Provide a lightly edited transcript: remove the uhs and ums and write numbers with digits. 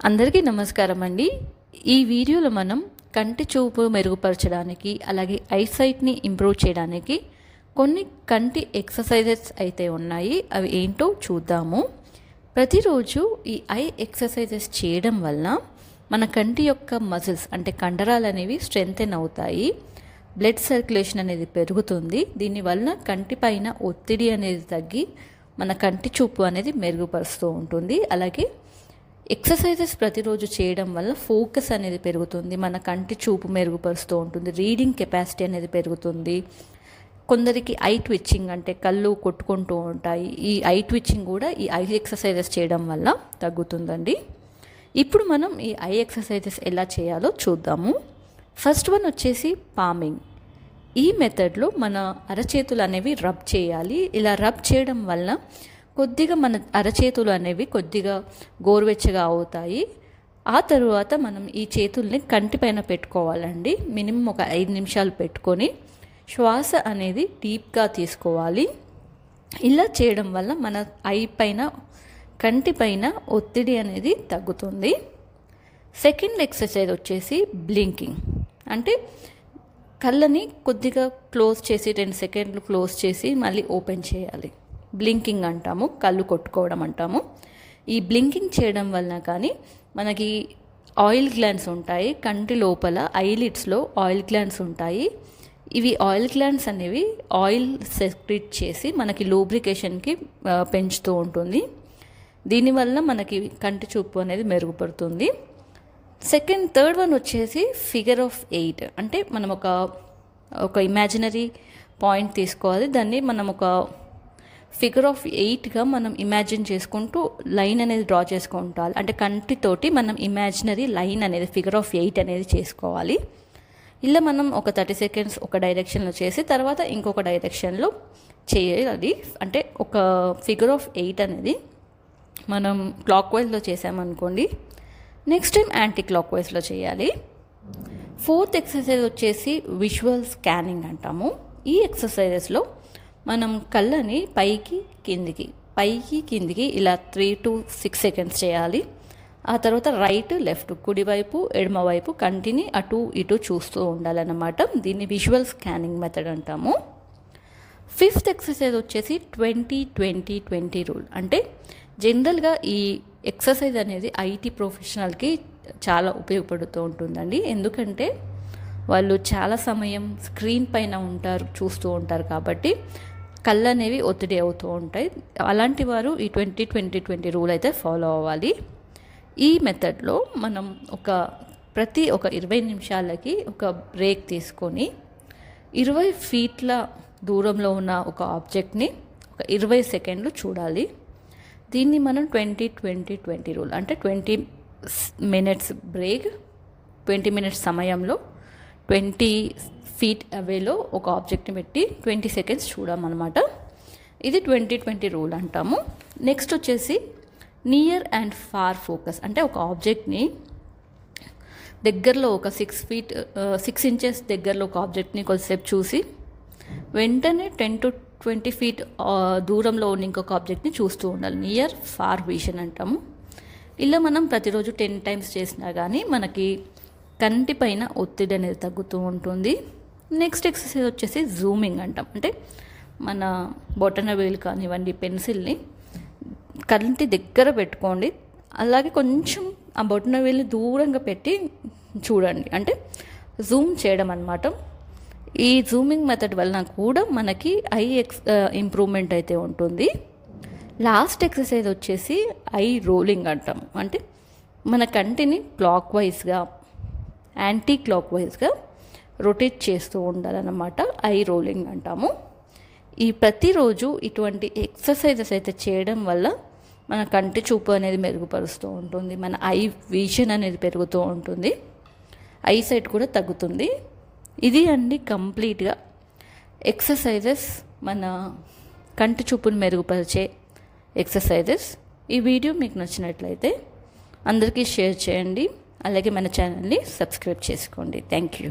అందరికీ నమస్కారం అండి. ఈ వీడియోలో మనం కంటి చూపు మెరుగుపరచడానికి అలాగే ఐసైట్ని ఇంప్రూవ్ చేయడానికి కొన్ని కంటి ఎక్సర్సైజెస్ అయితే ఉన్నాయి. అవి ఏంటో చూద్దాము. ప్రతిరోజు ఈ ఐ ఎక్సర్సైజెస్ చేయడం వల్ల మన కంటి యొక్క మజిల్స్ అంటే కండరాలు అనేవి స్ట్రెంథెన్ అవుతాయి. బ్లడ్ సర్క్యులేషన్ అనేది పెరుగుతుంది. దీనివల్ల కంటి పైన ఒత్తిడి అనేది తగ్గి మన కంటి చూపు అనేది మెరుగుపరుస్తూ ఉంటుంది. అలాగే ఎక్సర్సైజెస్ ప్రతిరోజు చేయడం వల్ల ఫోకస్ అనేది పెరుగుతుంది, మన కంటి చూపు మెరుగుపరుస్తూ ఉంటుంది, రీడింగ్ కెపాసిటీ అనేది పెరుగుతుంది. కొందరికి ఐ ట్విచ్చింగ్ అంటే కళ్ళు కొట్టుకుంటూ ఉంటాయి. ఈ ఐ ట్విచ్చింగ్ కూడా ఈ ఐ ఎక్సర్సైజెస్ చేయడం వల్ల తగ్గుతుందండి. ఇప్పుడు మనం ఈ ఐ ఎక్సర్సైజెస్ ఎలా చేయాలో చూద్దాము. ఫస్ట్ వన్ వచ్చేసి పామింగ్. ఈ మెథడ్లో మన అరచేతులు అనేవి రబ్ చేయాలి. ఇలా రబ్ చేయడం వల్ల కొద్దిగా మన అరచేతులు అనేవి కొద్దిగా గోరువెచ్చగా అవుతాయి. ఆ తరువాత మనం ఈ చేతుల్ని కంటిపైన పెట్టుకోవాలండి. మినిమం ఒక 5 నిమిషాలు పెట్టుకొని శ్వాస అనేది డీప్గా తీసుకోవాలి. ఇలా చేయడం వల్ల మన ఐ పైన కంటి పైన ఒత్తిడి అనేది తగ్గుతుంది. సెకండ్ ఎక్సర్సైజ్ వచ్చేసి బ్లింకింగ్. అంటే కళ్ళని కొద్దిగా క్లోజ్ చేసి 10 సెకండ్లు క్లోజ్ చేసి మళ్ళీ ఓపెన్ చేయాలి. బ్లింకింగ్ అంటాము, కళ్ళు కొట్టుకోవడం అంటాము. ఈ బ్లింకింగ్ చేయడం వలన కానీ మనకి ఆయిల్ గ్లాండ్స్ ఉంటాయి. కంటి లోపల ఐలిడ్స్లో ఆయిల్ గ్లాండ్స్ ఉంటాయి. ఇవి ఆయిల్ గ్లాండ్స్ అనేవి ఆయిల్ సెక్రెట్ చేసి మనకి లూబ్రికేషన్కి పెంచుతూ ఉంటుంది. దీనివల్ల మనకి కంటి చూపు అనేది మెరుగుపడుతుంది. థర్డ్ వన్ వచ్చేసి ఫిగర్ ఆఫ్ 8. అంటే మనం ఒక ఇమాజినరీ పాయింట్ తీసుకోవాలి. దాన్ని మనం ఒక ఫిగర్ ఆఫ్ 8గా మనం ఇమాజిన్ చేసుకుంటూ లైన్ అనేది డ్రా చేసుకుంటాలి. అంటే కంటితోటి మనం ఇమాజినరీ లైన్ అనేది ఫిగర్ ఆఫ్ 8 అనేది చేసుకోవాలి. ఇలా మనం ఒక 30 సెకండ్స్ ఒక డైరెక్షన్లో చేసి తర్వాత ఇంకొక డైరెక్షన్లో చేయాలి. అంటే ఒక ఫిగర్ ఆఫ్ 8 అనేది మనం క్లాక్ వైజ్లో చేసామనుకోండి, నెక్స్ట్ టైం యాంటీ క్లాక్ వైజ్లో చేయాలి. ఫోర్త్ ఎక్సర్సైజ్ వచ్చేసి విజువల్ స్కానింగ్ అంటాము. ఈ ఎక్సర్సైజెస్లో మనం కళ్ళని పైకి కిందికి ఇలా 3 to 6 సెకండ్స్ చేయాలి. ఆ తర్వాత రైట్ లెఫ్ట్ కుడివైపు ఎడమవైపు కంటిని అటు ఇటు చూస్తూ ఉండాలన్నమాట. దీన్ని విజువల్ స్కానింగ్ మెథడ్ అంటాము. ఫిఫ్త్ ఎక్సర్సైజ్ వచ్చేసి 20-20-20 రూల్. అంటే జనరల్గా ఈ ఎక్సర్సైజ్ అనేది ఐటీ ప్రొఫెషనల్కి చాలా ఉపయోగపడుతూ ఉంటుందండి. ఎందుకంటే వాళ్ళు చాలా సమయం స్క్రీన్ పైన చూస్తూ ఉంటారు కాబట్టి కళ్ళు అనేవి ఒత్తిడి అవుతూ ఉంటాయి. అలాంటి వారు ఈ 20-20-20 రూల్ అయితే ఫాలో అవ్వాలి. ఈ మెథడ్లో మనం ప్రతి 20 నిమిషాలకి ఒక బ్రేక్ తీసుకొని 20 ఫీట్ల దూరంలో ఉన్న ఒక ఆబ్జెక్ట్ని ఒక 20 సెకండ్లు చూడాలి. దీన్ని మనం 20-20-20 రూల్ అంటే 20 మినిట్స్ బ్రేక్, 20 మినిట్స్ సమయంలో 20 ఫీట్ అవేలో ఒక ఆబ్జెక్ట్ని పెట్టి 20 సెకండ్స్ చూడమన్నమాట. ఇది 20-20 రూల్ అంటాము. నెక్స్ట్ వచ్చేసి నియర్ అండ్ ఫార్ ఫోకస్. అంటే ఒక ఆబ్జెక్ట్ని దగ్గరలో ఒక 6 ఇంచెస్ దగ్గరలో ఒక ఆబ్జెక్ట్ని కొద్దిసేపు చూసి వెంటనే 10 to 20 ఫీట్ దూరంలో ఉన్న ఇంకొక ఆబ్జెక్ట్ని చూస్తూ ఉండాలి. నియర్ ఫార్ విజన్ అంటాము. ఇలా మనం ప్రతిరోజు 10 టైమ్స్ చేసినా కానీ మనకి కంటి పైన ఒత్తిడి అనేది తగ్గుతూ ఉంటుంది. నెక్స్ట్ ఎక్సర్సైజ్ వచ్చేసి జూమింగ్ అంటాం. అంటే మన బొటన వేలు కానివ్వండి, పెన్సిల్ని కంటి దగ్గర పెట్టుకోండి. అలాగే కొంచెం ఆ బొటన వేలుని దూరంగా పెట్టి చూడండి. అంటే జూమ్ చేయడం అన్నమాట. ఈ జూమింగ్ మెథడ్ వలన కూడా మనకి ఇంప్రూవ్మెంట్ అయితే ఉంటుంది. లాస్ట్ ఎక్సర్సైజ్ వచ్చేసి ఐ రోలింగ్ అంటాం. అంటే మన కంటిని క్లాక్ వైజ్గా యాంటీ క్లాక్ వైజ్గా రొటేట్ చేస్తూ ఉండాలన్నమాట. ఐ రోలింగ్ అంటాము. ఈ ప్రతిరోజు ఇటువంటి ఎక్సర్సైజెస్ అయితే చేయడం వల్ల మన కంటి చూపు అనేది మెరుగుపరుస్తూ ఉంటుంది, మన ఐ విజన్ అనేది పెరుగుతూ ఉంటుంది, ఐ సైట్ కూడా తగ్గుతుంది. ఇది అండి కంప్లీట్గా ఎక్సర్సైజెస్, మన కంటి చూపును మెరుగుపరిచే ఎక్సర్సైజెస్. ఈ వీడియో మీకు నచ్చినట్లయితే అందరికీ షేర్ చేయండి. అలాగే మన ఛానల్ని సబ్స్క్రైబ్ చేసుకోండి. Thank you.